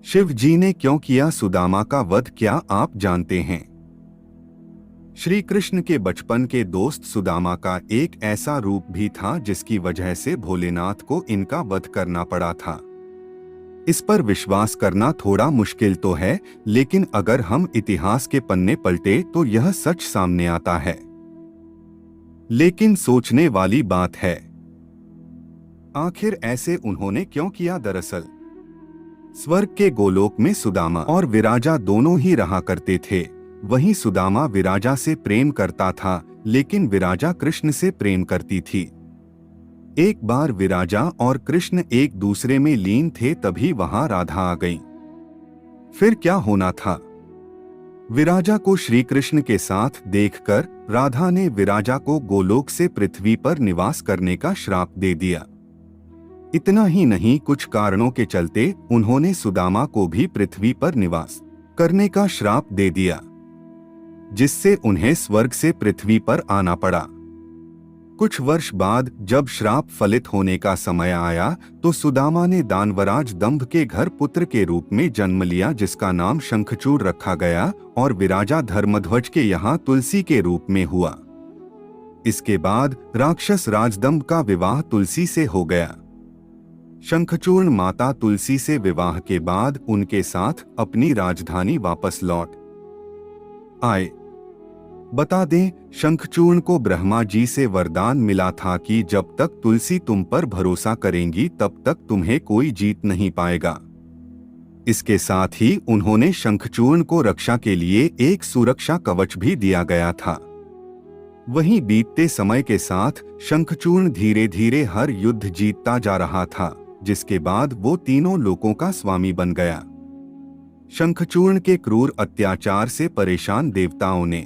शिव जी ने क्यों किया सुदामा का वध, क्या आप जानते हैं? श्री कृष्ण के बचपन के दोस्त सुदामा का एक ऐसा रूप भी था जिसकी वजह से भोलेनाथ को इनका वध करना पड़ा था। इस पर विश्वास करना थोड़ा मुश्किल तो है, लेकिन अगर हम इतिहास के पन्ने पलटे तो यह सच सामने आता है। लेकिन सोचने वाली बात है, आखिर ऐसे उन्होंने क्यों किया? दरअसल स्वर्ग के गोलोक में सुदामा और विराजा दोनों ही रहा करते थे। वहीं सुदामा विराजा से प्रेम करता था, लेकिन विराजा कृष्ण से प्रेम करती थी। एक बार विराजा और कृष्ण एक दूसरे में लीन थे, तभी वहां राधा आ गई। फिर क्या होना था? विराजा को श्री कृष्ण के साथ देखकर राधा ने विराजा को गोलोक से पृथ्वी पर निवास करने का श्राप दे दिया। इतना ही नहीं, कुछ कारणों के चलते उन्होंने सुदामा को भी पृथ्वी पर निवास करने का श्राप दे दिया, जिससे उन्हें स्वर्ग से पृथ्वी पर आना पड़ा। कुछ वर्ष बाद जब श्राप फलित होने का समय आया तो सुदामा ने दानवराज दंभ के घर पुत्र के रूप में जन्म लिया, जिसका नाम शंखचूड़ रखा गया, और विराजा धर्मध्वज के यहाँ तुलसी के रूप में हुआ। इसके बाद राक्षस राजदंभ का विवाह तुलसी से हो गया। शंखचूर्ण माता तुलसी से विवाह के बाद उनके साथ अपनी राजधानी वापस लौट आए। बता दें, शंखचूर्ण को ब्रह्मा जी से वरदान मिला था कि जब तक तुलसी तुम पर भरोसा करेंगी तब तक तुम्हें कोई जीत नहीं पाएगा। इसके साथ ही उन्होंने शंखचूर्ण को रक्षा के लिए एक सुरक्षा कवच भी दिया गया था। वहीं बीतते समय के साथ शंखचूर्ण धीरे धीरे हर युद्ध जीतता जा रहा था, जिसके बाद वो तीनों लोकों का स्वामी बन गया। शंखचूर्ण के क्रूर अत्याचार से परेशान देवताओं ने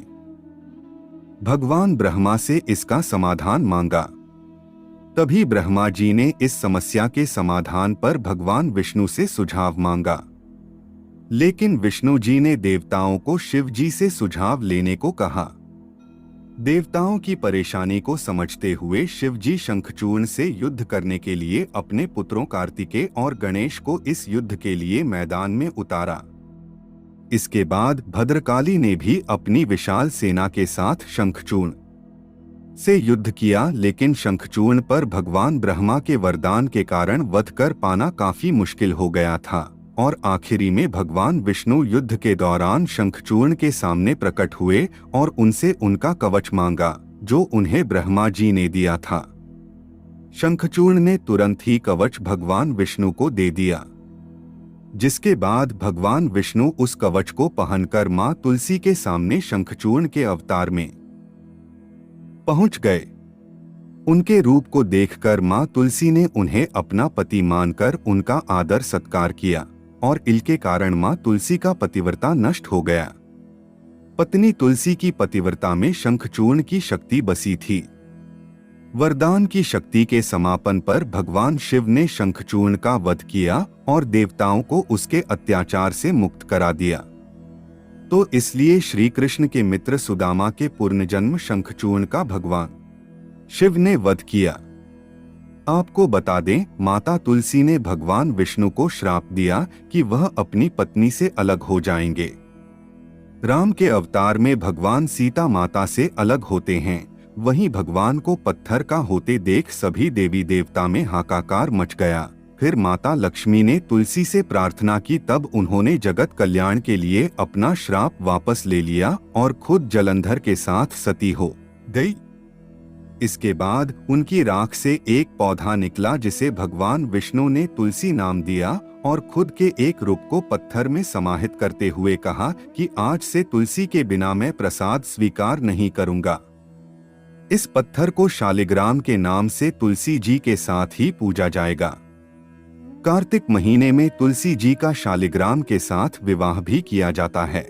भगवान ब्रह्मा से इसका समाधान मांगा। तभी ब्रह्मा जी ने इस समस्या के समाधान पर भगवान विष्णु से सुझाव मांगा, लेकिन विष्णु जी ने देवताओं को शिव जी से सुझाव लेने को कहा। देवताओं की परेशानी को समझते हुए शिव जी शंखचूर्ण से युद्ध करने के लिए अपने पुत्रों कार्तिकेय और गणेश को इस युद्ध के लिए मैदान में उतारा। इसके बाद भद्रकाली ने भी अपनी विशाल सेना के साथ शंखचूर्ण से युद्ध किया, लेकिन शंखचूर्ण पर भगवान ब्रह्मा के वरदान के कारण वध कर पाना काफी मुश्किल हो गया था, और आखिरी में भगवान विष्णु युद्ध के दौरान शंखचूर्ण के सामने प्रकट हुए और उनसे उनका कवच मांगा, जो उन्हें ब्रह्मा जी ने दिया था। शंखचूर्ण ने तुरंत ही कवच भगवान विष्णु को दे दिया, जिसके बाद भगवान विष्णु उस कवच को पहनकर मां तुलसी के सामने शंखचूर्ण के अवतार में पहुंच गए। उनके रूप को देखकर मां तुलसी ने उन्हें अपना पति मानकर उनका आदर सत्कार किया, और इनके कारण मां तुलसी का पतिव्रता नष्ट हो गया। पत्नी तुलसी की पतिव्रता में शंखचूर्ण की शक्ति बसी थी। वरदान की शक्ति के समापन पर भगवान शिव ने शंखचूर्ण का वध किया और देवताओं को उसके अत्याचार से मुक्त करा दिया। तो इसलिए श्री कृष्ण के मित्र सुदामा के पुनर्जन्म शंखचूर्ण का भगवान शिव ने वध किया। आपको बता दें, माता तुलसी ने भगवान विष्णु को श्राप दिया कि वह अपनी पत्नी से अलग हो जाएंगे। राम के अवतार में भगवान सीता माता से अलग होते हैं, वहीं भगवान को पत्थर का होते देख सभी देवी देवता में हाहाकार मच गया। फिर माता लक्ष्मी ने तुलसी से प्रार्थना की, तब उन्होंने जगत कल्याण के लिए अपना श्राप वापस ले लिया और खुद जलंधर के साथ सती हो गई। इसके बाद उनकी राख से एक पौधा निकला जिसे भगवान विष्णु ने तुलसी नाम दिया, और खुद के एक रुख को पत्थर में समाहित करते हुए कहा कि आज से तुलसी के बिना मैं प्रसाद स्वीकार नहीं करूंगा। इस पत्थर को शालिग्राम के नाम से तुलसी जी के साथ ही पूजा जाएगा। कार्तिक महीने में तुलसी जी का शालिग्राम के साथ विवाह भी किया जाता है।